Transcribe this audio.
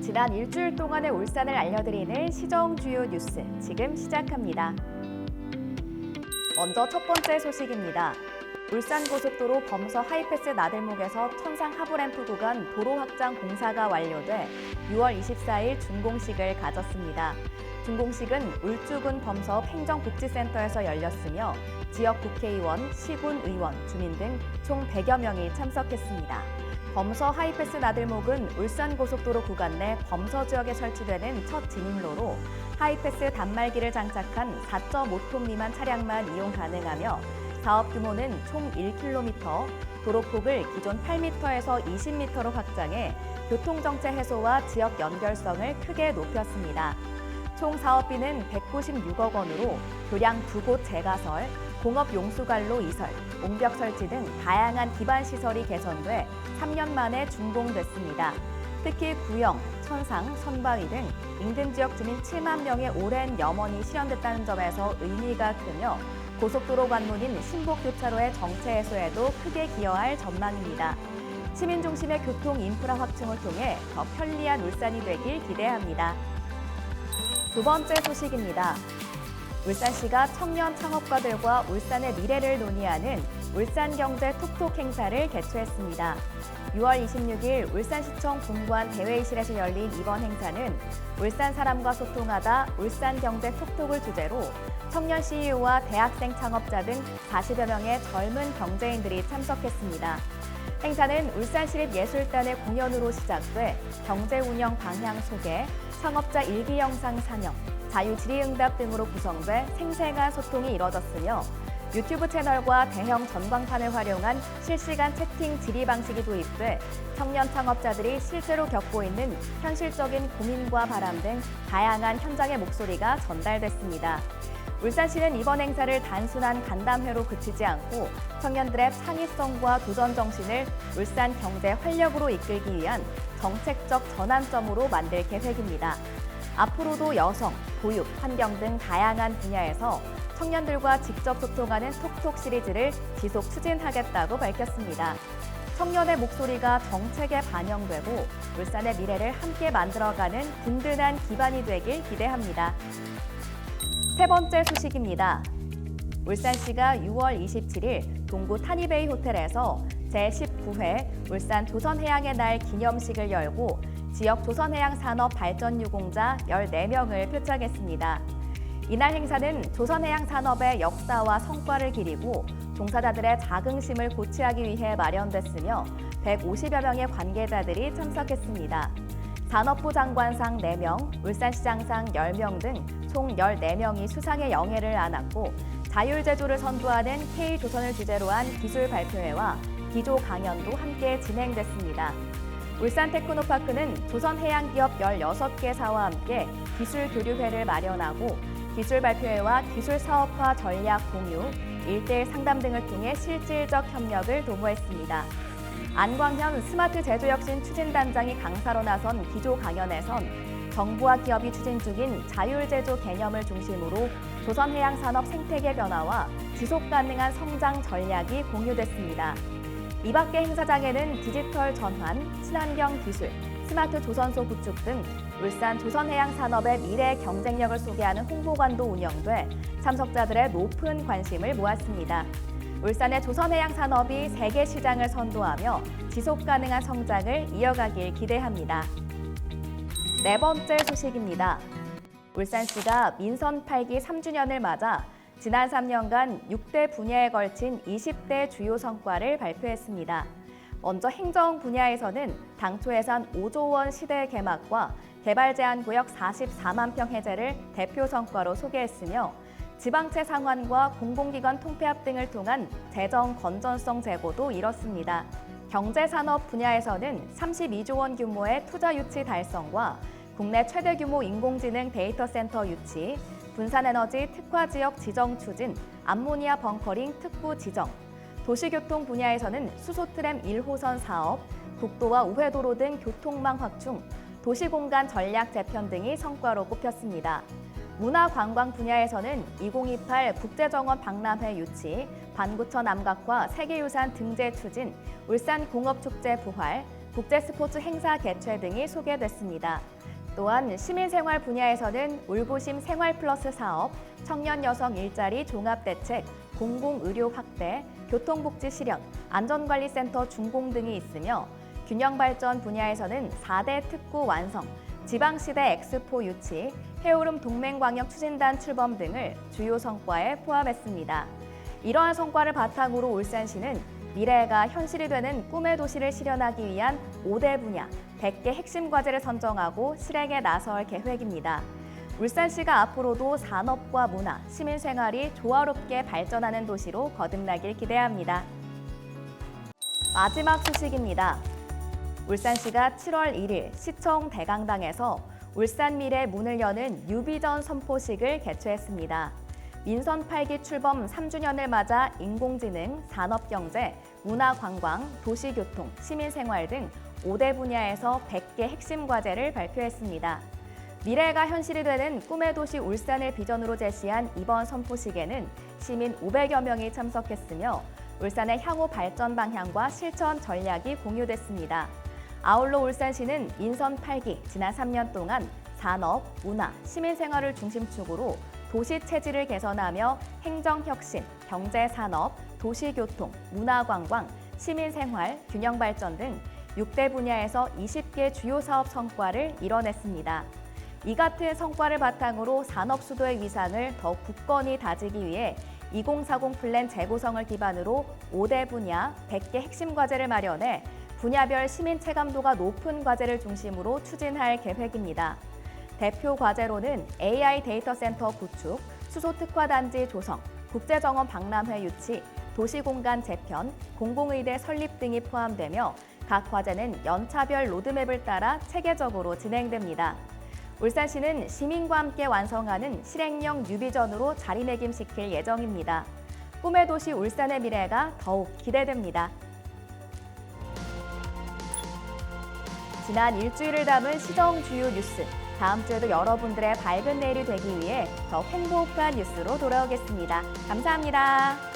지난 일주일 동안의 울산을 알려드리는 시정 주요 뉴스 지금 시작합니다. 먼저 첫 번째 소식입니다. 울산고속도로 범서 하이패스 나들목에서 천상 하부램프 구간 도로 확장 공사가 완료돼 6월 24일 준공식을 가졌습니다. 준공식은 울주군 범서 행정복지센터에서 열렸으며 지역 국회의원, 시군 의원, 주민 등 총 100여 명이 참석했습니다. 범서 하이패스 나들목은 울산고속도로 구간 내 범서 지역에 설치되는 첫 진입로로 하이패스 단말기를 장착한 4.5톤 미만 차량만 이용 가능하며 사업 규모는 총 1km, 도로폭을 기존 8m에서 20m로 확장해 교통정체 해소와 지역 연결성을 크게 높였습니다. 총 사업비는 196억 원으로 교량 2곳 재가설, 공업용수관로 이설, 옹벽 설치 등 다양한 기반시설이 개선돼 3년 만에 준공됐습니다. 특히 구영, 천상, 선바위 등 인근 지역 주민 7만 명의 오랜 염원이 실현됐다는 점에서 의미가 크며 고속도로 관문인 신복교차로의 정체 해소에도 크게 기여할 전망입니다. 시민 중심의 교통 인프라 확충을 통해 더 편리한 울산이 되길 기대합니다. 두 번째 소식입니다. 울산시가 청년 창업가들과 울산의 미래를 논의하는 울산경제 톡톡 행사를 개최했습니다. 6월 26일 울산시청 본관 대회의실에서 열린 이번 행사는 울산 사람과 소통하다 울산경제 톡톡을 주제로 청년 CEO와 대학생 창업자 등 40여 명의 젊은 경제인들이 참석했습니다. 행사는 울산시립예술단의 공연으로 시작돼 경제 운영 방향 소개, 창업자 일기 영상 상영, 자유 질의응답 등으로 구성돼 생생한 소통이 이뤄졌으며 유튜브 채널과 대형 전광판을 활용한 실시간 채팅 질의 방식이 도입돼 청년 창업자들이 실제로 겪고 있는 현실적인 고민과 바람 등 다양한 현장의 목소리가 전달됐습니다. 울산시는 이번 행사를 단순한 간담회로 그치지 않고 청년들의 창의성과 도전 정신을 울산 경제 활력으로 이끌기 위한 정책적 전환점으로 만들 계획입니다. 앞으로도 여성, 보육, 환경 등 다양한 분야에서 청년들과 직접 소통하는 톡톡 시리즈를 지속 추진하겠다고 밝혔습니다. 청년의 목소리가 정책에 반영되고 울산의 미래를 함께 만들어가는 든든한 기반이 되길 기대합니다. 세 번째 소식입니다. 울산시가 6월 27일 동구 타니베이 호텔에서 제19회 울산 조선해양의 날 기념식을 열고 지역 조선해양 산업 발전 유공자 14명을 표창했습니다. 이날 행사는 조선해양 산업의 역사와 성과를 기리고 종사자들의 자긍심을 고취하기 위해 마련됐으며 150여 명의 관계자들이 참석했습니다. 산업부 장관상 4명, 울산시장상 10명 등 총 14명이 수상의 영예를 안았고 자율제조를 선도하는 K조선을 주제로 한 기술 발표회와 기조 강연도 함께 진행됐습니다. 울산 테크노파크는 조선해양기업 16개사와 함께 기술 교류회를 마련하고 기술 발표회와 기술 사업화 전략 공유, 1:1 상담 등을 통해 실질적 협력을 도모했습니다. 안광현 스마트 제조혁신 추진단장이 강사로 나선 기조 강연에선 정부와 기업이 추진 중인 자율제조 개념을 중심으로 조선해양산업 생태계 변화와 지속가능한 성장 전략이 공유됐습니다. 이 밖에 행사장에는 디지털 전환, 친환경 기술, 스마트 조선소 구축 등 울산 조선해양 산업의 미래 경쟁력을 소개하는 홍보관도 운영돼 참석자들의 높은 관심을 모았습니다. 울산의 조선해양 산업이 세계 시장을 선도하며 지속가능한 성장을 이어가길 기대합니다. 네 번째 소식입니다. 울산시가 민선 8기 3주년을 맞아 지난 3년간 6대 분야에 걸친 20대 주요 성과를 발표했습니다. 먼저 행정 분야에서는 당초 예산 5조 원 시대 개막과 개발 제한 구역 44만 평 해제를 대표 성과로 소개했으며 지방채 상환과 공공기관 통폐합 등을 통한 재정 건전성 제고도 이뤘습니다. 경제산업 분야에서는 32조 원 규모의 투자 유치 달성과 국내 최대 규모 인공지능 데이터 센터 유치, 분산에너지 특화지역 지정 추진, 암모니아 벙커링 특구 지정, 도시교통 분야에서는 수소트램 1호선 사업, 국도와 우회도로 등 교통망 확충, 도시공간 전략 재편 등이 성과로 꼽혔습니다. 문화관광 분야에서는 2028 국제정원 박람회 유치, 반구천 남각화 세계유산 등재 추진, 울산공업축제 부활, 국제 스포츠 행사 개최 등이 소개됐습니다. 또한 시민생활 분야에서는 울부심 생활플러스 사업, 청년 여성 일자리 종합대책, 공공의료 확대, 교통복지 실현, 안전관리센터 준공 등이 있으며 균형발전 분야에서는 4대 특구 완성, 지방시대 엑스포 유치, 해오름 동맹광역 추진단 출범 등을 주요 성과에 포함했습니다. 이러한 성과를 바탕으로 울산시는 미래가 현실이 되는 꿈의 도시를 실현하기 위한 5대 분야, 100개 핵심 과제를 선정하고 실행에 나설 계획입니다. 울산시가 앞으로도 산업과 문화, 시민생활이 조화롭게 발전하는 도시로 거듭나길 기대합니다. 마지막 소식입니다. 울산시가 7월 1일 시청 대강당에서 울산 미래 문을 여는 뉴비전 선포식을 개최했습니다. 민선 8기 출범 3주년을 맞아 인공지능, 산업경제, 문화관광, 도시교통, 시민생활 등 5대 분야에서 100개 핵심 과제를 발표했습니다. 미래가 현실이 되는 꿈의 도시 울산을 비전으로 제시한 이번 선포식에는 시민 500여 명이 참석했으며 울산의 향후 발전 방향과 실천 전략이 공유됐습니다. 아울러 울산시는 민선 8기 지난 3년 동안 산업, 문화, 시민생활을 중심축으로 도시 체질을 개선하며 행정혁신, 경제산업, 도시교통, 문화관광, 시민생활, 균형발전 등 6대 분야에서 20개 주요 사업 성과를 이뤄냈습니다. 이 같은 성과를 바탕으로 산업 수도의 위상을 더욱 굳건히 다지기 위해 2040 플랜 재구성을 기반으로 5대 분야, 100개 핵심 과제를 마련해 분야별 시민 체감도가 높은 과제를 중심으로 추진할 계획입니다. 대표 과제로는 AI 데이터 센터 구축, 수소 특화단지 조성, 국제정원 박람회 유치, 도시공간 재편, 공공의대 설립 등이 포함되며 각 과제는 연차별 로드맵을 따라 체계적으로 진행됩니다. 울산시는 시민과 함께 완성하는 실행형 뉴비전으로 자리매김시킬 예정입니다. 꿈의 도시 울산의 미래가 더욱 기대됩니다. 지난 일주일을 담은 시정 주요 뉴스, 다음 주에도 여러분들의 밝은 내일이 되기 위해 더 행복한 뉴스로 돌아오겠습니다. 감사합니다.